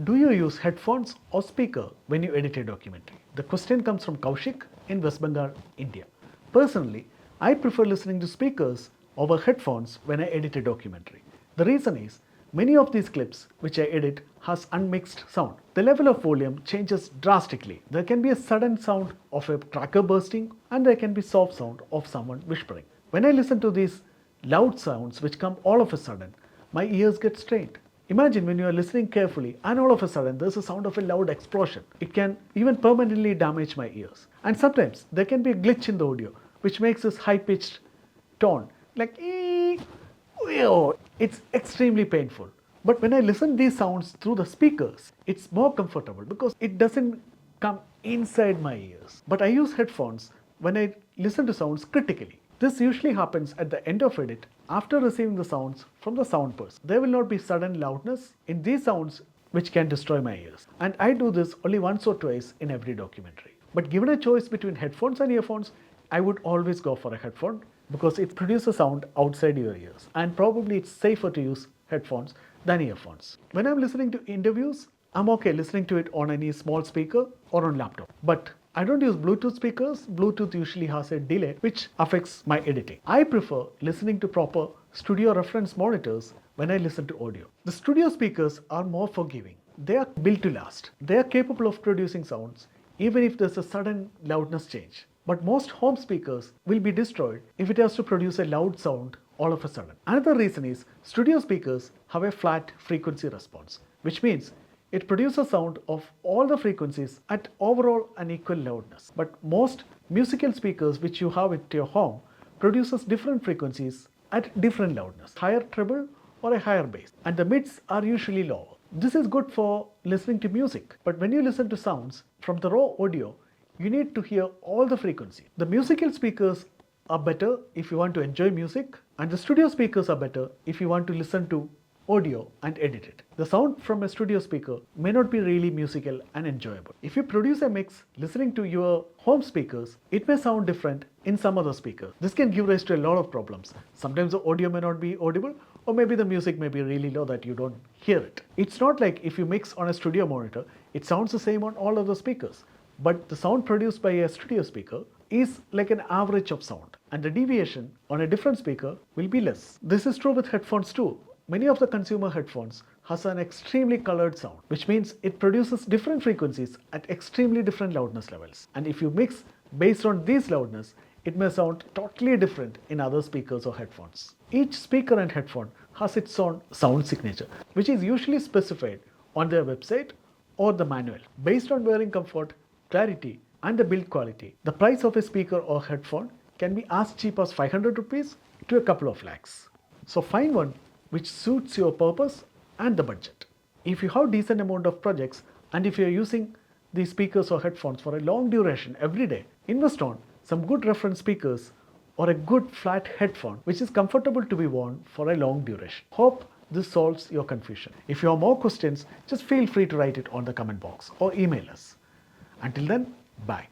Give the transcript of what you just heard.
Do you use headphones or speaker when you edit a documentary? The question comes from Kaushik in West Bengal, India. Personally, I prefer listening to speakers over headphones when I edit a documentary. The reason is, many of these clips which I edit has unmixed sound. The level of volume changes drastically. There can be a sudden sound of a cracker bursting and there can be soft sound of someone whispering. When I listen to these loud sounds which come all of a sudden, my ears get strained. Imagine when you are listening carefully and all of a sudden there's a sound of a loud explosion. It can even permanently damage my ears. And sometimes there can be a glitch in the audio which makes this high-pitched tone like ee, it's extremely painful. But when I listen these sounds through the speakers, it's more comfortable because it doesn't come inside my ears. But I use headphones when I listen to sounds critically. This usually happens at the end of edit after receiving the sounds from the sound person. There will not be sudden loudness in these sounds which can destroy my ears. And I do this only once or twice in every documentary. But given a choice between headphones and earphones, I would always go for a headphone because it produces sound outside your ears. And probably it's safer to use headphones than earphones. When I'm listening to interviews, I'm okay listening to it on any small speaker or on laptop. But I don't use Bluetooth speakers. Bluetooth usually has a delay which affects my editing. I prefer listening to proper studio reference monitors when I listen to audio. The studio speakers are more forgiving. They are built to last. They are capable of producing sounds even if there's a sudden loudness change. But most home speakers will be destroyed if it has to produce a loud sound all of a sudden. Another reason is studio speakers have a flat frequency response, which means it produces sound of all the frequencies at overall an equal loudness. But most musical speakers which you have at your home produces different frequencies at different loudness, higher treble or a higher bass, and the mids are usually lower. This is good for listening to music, but when you listen to sounds from the raw audio, you need to hear all the frequencies. The musical speakers are better if you want to enjoy music, and the studio speakers are better if you want to listen to audio and edit it. The sound from a studio speaker may not be really musical and enjoyable. If you produce a mix listening to your home speakers, it may sound different in some other speaker. This can give rise to a lot of problems. Sometimes the audio may not be audible, or maybe the music may be really low that you don't hear it. It's not like if you mix on a studio monitor, it sounds the same on all other speakers. But the sound produced by a studio speaker is like an average of sound, and the deviation on a different speaker will be less. This is true with headphones too. Many of the consumer headphones has an extremely colored sound, which means it produces different frequencies at extremely different loudness levels. And if you mix based on these loudness, it may sound totally different in other speakers or headphones. Each speaker and headphone has its own sound signature, which is usually specified on their website or the manual. Based on wearing comfort, clarity, and the build quality, the price of a speaker or headphone can be as cheap as 500 rupees to a couple of lakhs. So find one which suits your purpose and the budget. If you have decent amount of projects and if you are using these speakers or headphones for a long duration every day, invest on some good reference speakers or a good flat headphone which is comfortable to be worn for a long duration. Hope this solves your confusion. If you have more questions, just feel free to write it on the comment box or email us. Until then, bye.